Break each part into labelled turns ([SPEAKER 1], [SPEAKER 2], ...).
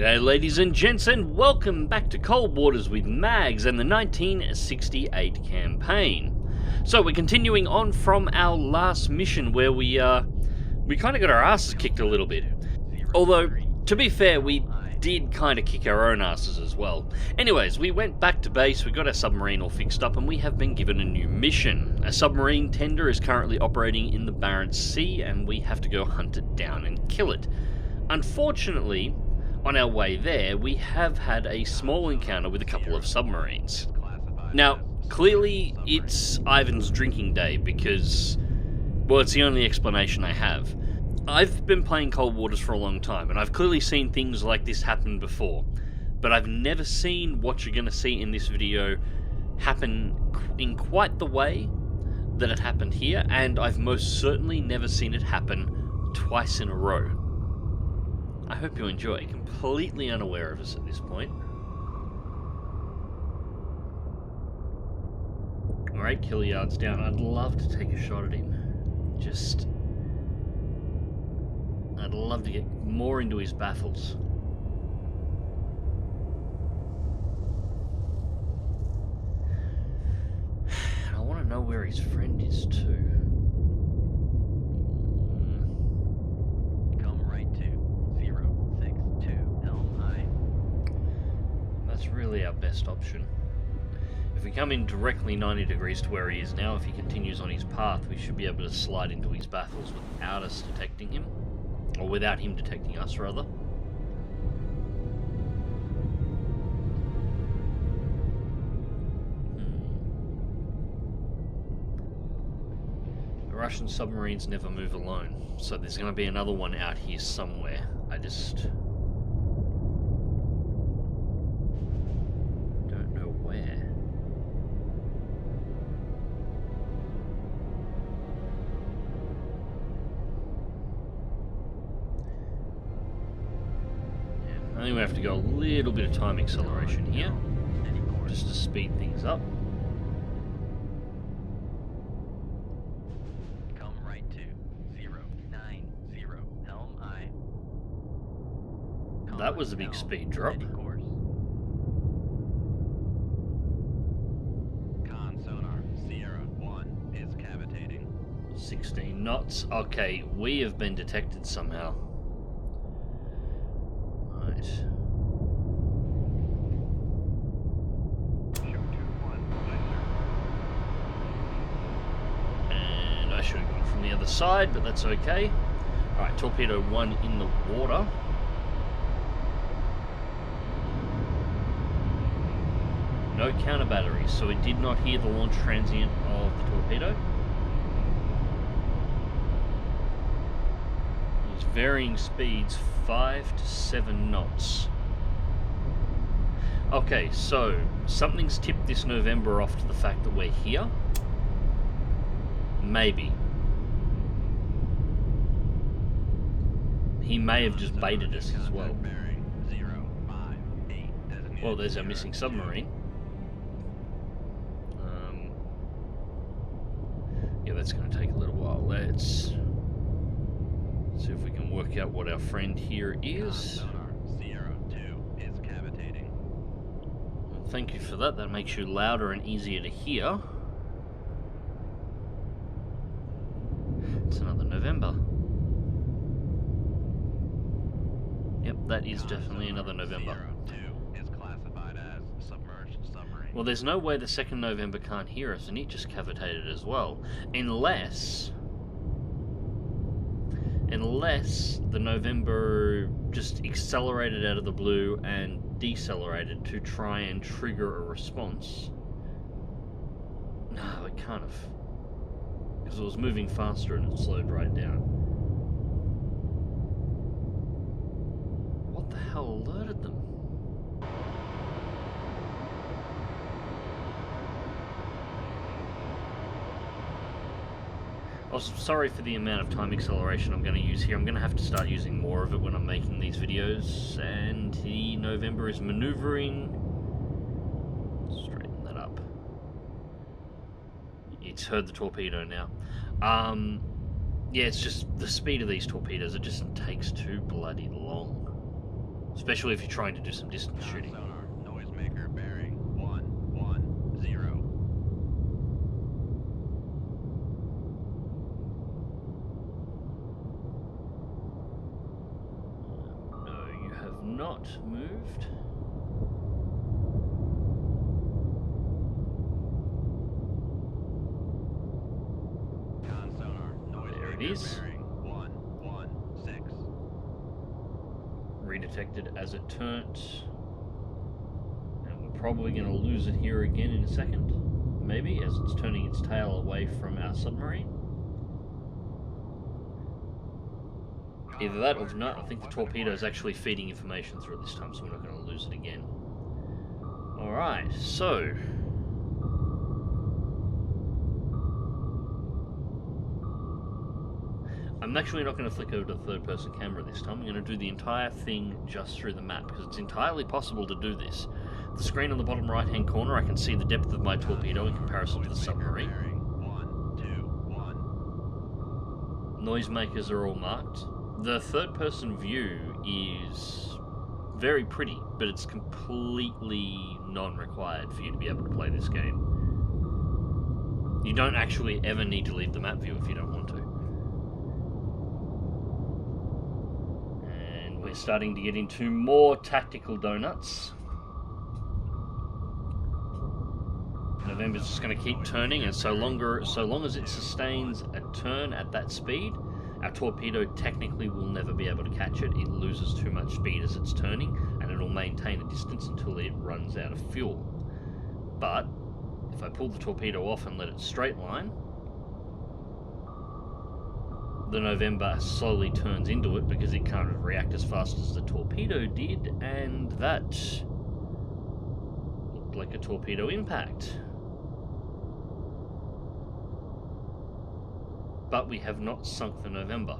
[SPEAKER 1] G'day ladies and gents, and welcome back to Cold Waters with Mags and the 1968 campaign. So we're continuing on from our last mission where we kind of got our asses kicked a little bit. Although, to be fair, we did kind of kick our own asses as well. Anyways, we went back to base, we got our submarine all fixed up, and we have been given a new mission. A submarine tender is currently operating in the Barents Sea, and we have to go hunt it down and kill it. Unfortunately, on our way there, we have had a small encounter with a couple of submarines. Now, clearly it's Ivan's drinking day because, well, it's the only explanation I have. I've been playing Cold Waters for a long time, and I've clearly seen things like this happen before, but I've never seen what you're going to see in this video happen in quite the way that it happened here, and I've most certainly never seen it happen twice in a row. I hope you enjoy. Completely unaware of us at this point. Alright, kill yard's down. I'd love to take a shot at him. I'd love to get more into his baffles. And I want to know where his friend is too. Really our best option. If we come in directly 90 degrees to where he is now, if he continues on his path, we should be able to slide into his baffles without us detecting him, or without him detecting us rather. The Russian submarines never move alone, so there's going to be another one out here somewhere. I just I think we have to go a little bit of time acceleration here, just to speed things up.
[SPEAKER 2] Come right to 090 helm I.
[SPEAKER 1] That was a big speed drop.
[SPEAKER 2] Con sonar Sierra 1 is cavitating.
[SPEAKER 1] 16 knots. Okay, we have been detected somehow. And I should have gone from the other side, but that's okay. Alright, torpedo 1 in the water. No counter batteries, so it did not hear the launch transient of the torpedo. It's varying speeds 5 to 7 knots. Okay, so something's tipped this November off to the fact that we're here. Maybe. He may have just baited us as well. Well, there's our missing submarine. Yeah, that's going to take a little while. Let's see if we can work out what our friend here is.
[SPEAKER 2] Sierra 2 is cavitating.
[SPEAKER 1] Well, thank you for that. That makes you louder and easier to hear. It's another November. Yep, that is definitely another November.
[SPEAKER 2] Sierra 2 is classified as submerged submarine.
[SPEAKER 1] Well, there's no way the second November can't hear us, and it just cavitated as well. Unless the November just accelerated out of the blue and decelerated to try and trigger a response. No, it can't have. Because it was moving faster and it slowed right down. What the hell alerted them? Oh, sorry for the amount of time acceleration I'm going to use here. I'm going to have to start using more of it when I'm making these videos. And the November is maneuvering. Straighten that up. It's heard the torpedo now. Yeah, it's just the speed of these torpedoes. It just takes too bloody long. especially if you're trying to do some distance shooting.
[SPEAKER 2] Sonar, noisemaker bearing 110.
[SPEAKER 1] No, you have not moved.
[SPEAKER 2] Sonar, noisemaker
[SPEAKER 1] There it is.
[SPEAKER 2] bearing 116.
[SPEAKER 1] Redetected as it turned. And we're probably going to lose it here again in a second. Maybe, as it's turning its tail away from our submarine. Either that or not, I think the torpedo is actually feeding information through it this time, so we're not going to lose it again. Alright, so... I'm actually not going to flick over to the third-person camera this time. I'm going to do the entire thing just through the map, because it's entirely possible to do this. The screen on the bottom right-hand corner, I can see the depth of my torpedo in comparison to the submarine. Noisemakers are all marked. The third-person view is very pretty, but it's completely non-required for you to be able to play this game. You don't actually ever need to leave the map view if you don't want to. And we're starting to get into more tactical donuts. November's just going to keep turning, and so long as it sustains a turn at that speed, our torpedo technically will never be able to catch it. It loses too much speed as it's turning, and it'll maintain a distance until it runs out of fuel. But if I pull the torpedo off and let it straight line, the November slowly turns into it because it can't react as fast as the torpedo did, and that looked like a torpedo impact. But we have not sunk the November.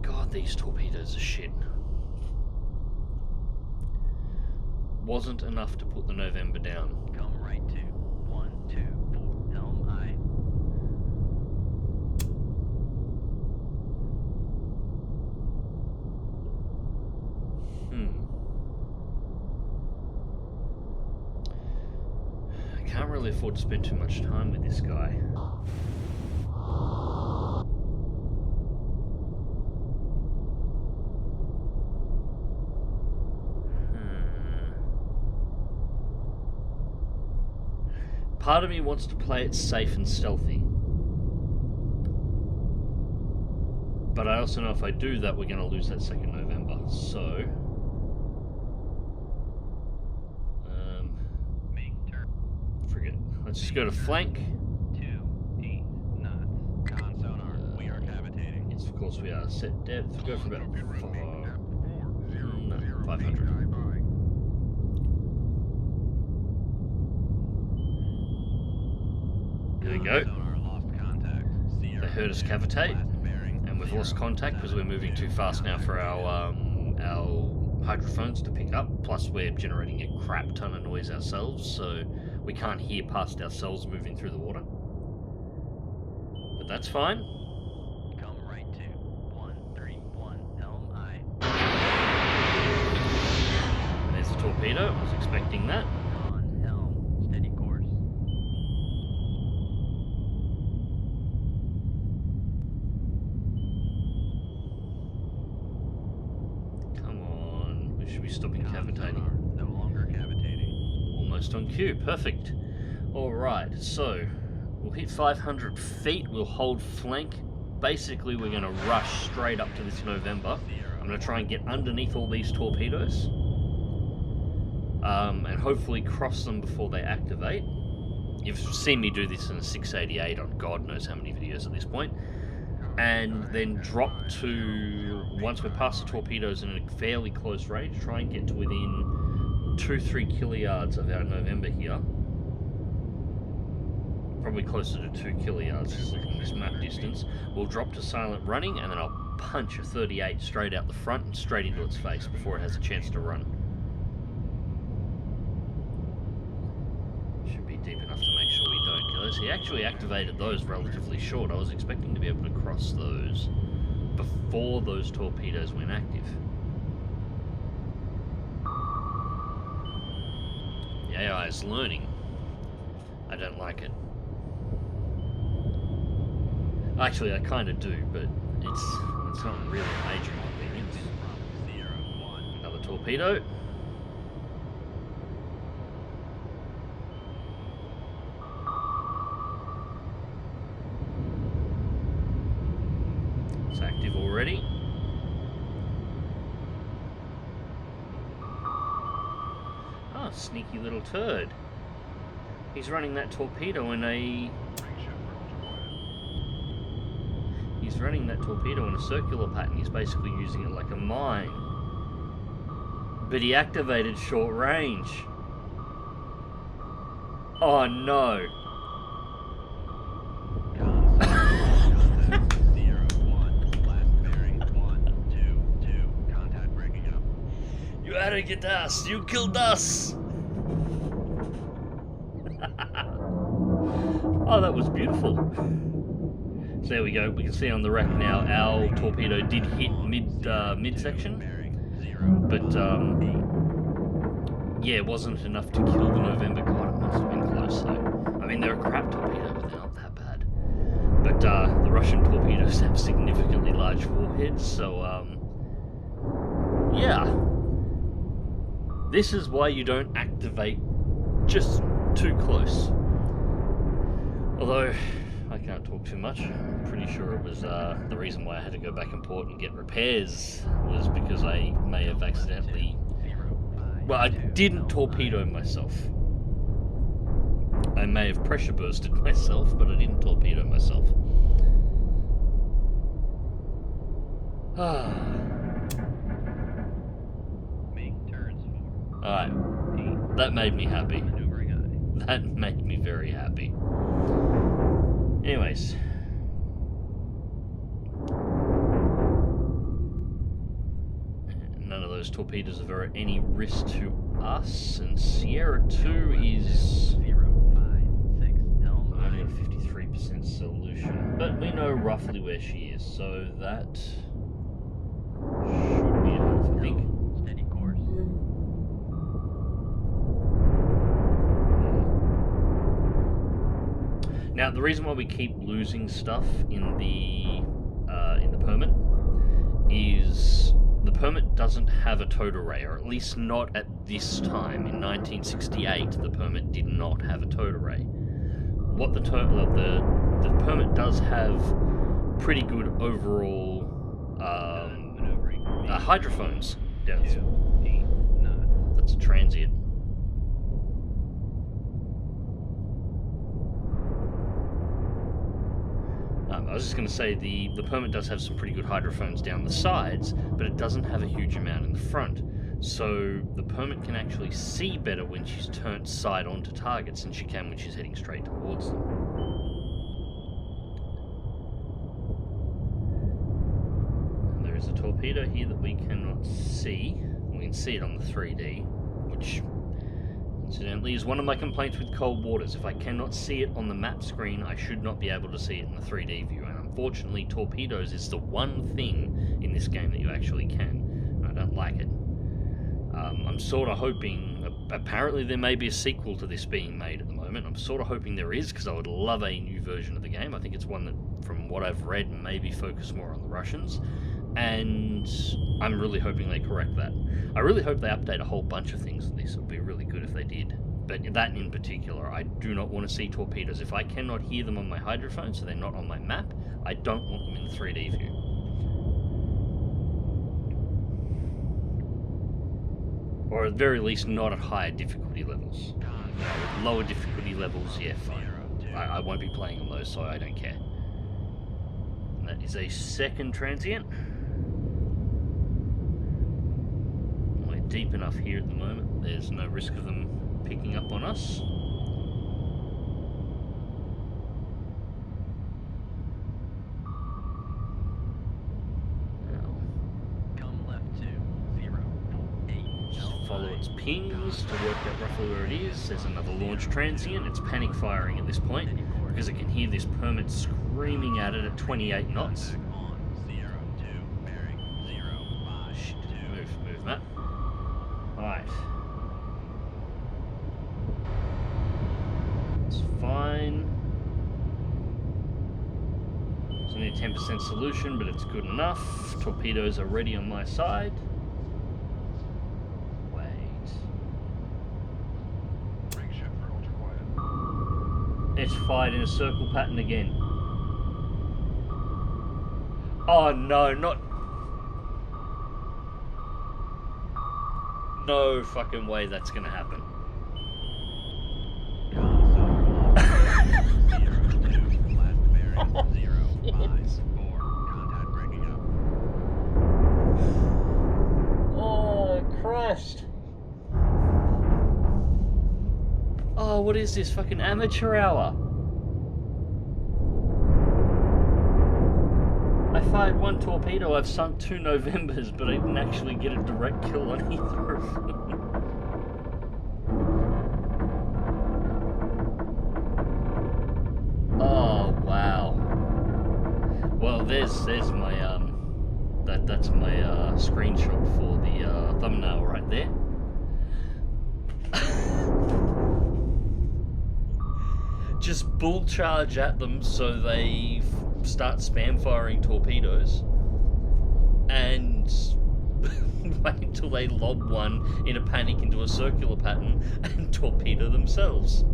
[SPEAKER 1] God, these torpedoes are shit. Wasn't enough to put the November down.
[SPEAKER 2] Come right to 124 helm I.
[SPEAKER 1] Can't really afford to spend too much time with this guy. Part of me wants to play it safe and stealthy. But I also know if I do that, we're going to lose that second November. So... let's just go to flank.
[SPEAKER 2] 28 knots. Con sonar, we are cavitating.
[SPEAKER 1] Yes, of course we are. Set depth. Go for about 500. There we go.
[SPEAKER 2] Sonar lost contact.
[SPEAKER 1] They heard us cavitate, and we've lost contact because we're moving too fast now for our hydrophones to pick up. Plus, we're generating a crap ton of noise ourselves, so we can't hear past ourselves moving through the water. But that's fine.
[SPEAKER 2] Come right to 131 helm I.
[SPEAKER 1] There's the torpedo. I was expecting that.
[SPEAKER 2] On helm, steady course.
[SPEAKER 1] Come on. We should be stopping cavitating.
[SPEAKER 2] No longer cavitating.
[SPEAKER 1] Almost on cue. Perfect. Alright, so we'll hit 500 feet. We'll hold flank. Basically, we're going to rush straight up to this November. I'm going to try and get underneath all these torpedoes. And hopefully cross them before they activate. You've seen me do this in a 688 on God knows how many videos at this point. And then drop to, once we're past the torpedoes in a fairly close range, try and get to within 2-3 kiluyards of our November here. Probably closer to 2 kiluyards, just looking at this map distance. We'll drop to silent running, and then I'll punch a 38 straight out the front and straight into its face before it has a chance to run. Should be deep enough to make sure we don't kill it. torpedoes. He actually activated those relatively short. I was expecting to be able to cross those before those torpedoes went active. The AI is learning. I don't like it. Actually, I kind of do, but it's not really a major inconvenience. Another torpedo. It's active already. Oh, sneaky little turd. He's running that torpedo in a... He's running that torpedo in a circular pattern. He's basically using it like a mine. But he activated short range. Oh no. You had to get us. You killed us. Oh, that was beautiful. So there we go. We can see on the wreck now our torpedo did hit midsection, but yeah, it wasn't enough to kill the November. God, it must have been close though. I mean, they're a crap torpedo, but they're not that bad. But the Russian torpedoes have significantly large warheads, so yeah. This is why you don't activate just too close. Although I can't talk too much. I'm pretty sure it was the reason why I had to go back and port and get repairs was because I may have accidentally... Well, I didn't torpedo myself. I may have pressure bursted myself, but I didn't torpedo myself. Alright. That made me happy. That made me very happy. Anyways. None of those torpedoes are at any risk to us, and Sierra 2 is only got a 53% solution. But we know roughly where she is, so that should be enough, I think.
[SPEAKER 2] Steady course.
[SPEAKER 1] Now, the reason why we keep losing stuff in the permit is the permit doesn't have a towed array, or at least not at this time. In 1968, the permit did not have a towed array. What the permit does have pretty good overall hydrophones down there. That's a transient. I was just going to say the permit does have some pretty good hydrophones down the sides, but it doesn't have a huge amount in the front. So the permit can actually see better when she's turned side on to targets than she can when she's heading straight towards them. And there is a torpedo here that we cannot see. We can see it on the 3D, which incidentally is one of my complaints with Cold Waters. If I cannot see it on the map screen, I should not be able to see it in the 3D view. And unfortunately, torpedoes is the one thing in this game that you actually can. And I don't like it. I'm sort of hoping, apparently there may be a sequel to this being made at the moment. I'm sort of hoping there is, because I would love a new version of the game. I think it's one that, from what I've read, maybe focus more on the Russians. And I'm really hoping they correct that. I really hope they update a whole bunch of things in this. It would be really good if they did. But that in particular, I do not want to see torpedoes. If I cannot hear them on my hydrophone, so they're not on my map, I don't want them in the 3D view. Or at the very least, not at higher difficulty levels. With lower difficulty levels, yeah, fine. I won't be playing on those, so I don't care. And that is a second transient. We're deep enough here at the moment. There's no risk of them picking up on us. Follow its pings to work out roughly where it is. There's another launch transient. It's panic firing at this point. because it can hear this permit screaming at it at 28 knots.
[SPEAKER 2] Contact on 02, bearing 052.
[SPEAKER 1] Move, Matt. Alright. It's fine. It's only a 10% solution, but it's good enough. Torpedoes are ready on my side. Wait.
[SPEAKER 2] Ring shift for ultra quiet.
[SPEAKER 1] It's fired in a circle pattern again. Oh no, not... No fucking way that's gonna happen.
[SPEAKER 2] Console off. 02, last bearing 054. Contact breaking up.
[SPEAKER 1] Oh, Christ. Oh, what is this? Fucking amateur hour. I fired one torpedo, I've sunk 2 Novembers, but I didn't actually get a direct kill on either of them. Oh, wow. Well, there's my, that's my, screenshot for the, thumbnail right there. Just bull charge at them so they start spam firing torpedoes and wait until they lob one in a panic into a circular pattern and torpedo themselves.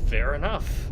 [SPEAKER 1] Fair enough.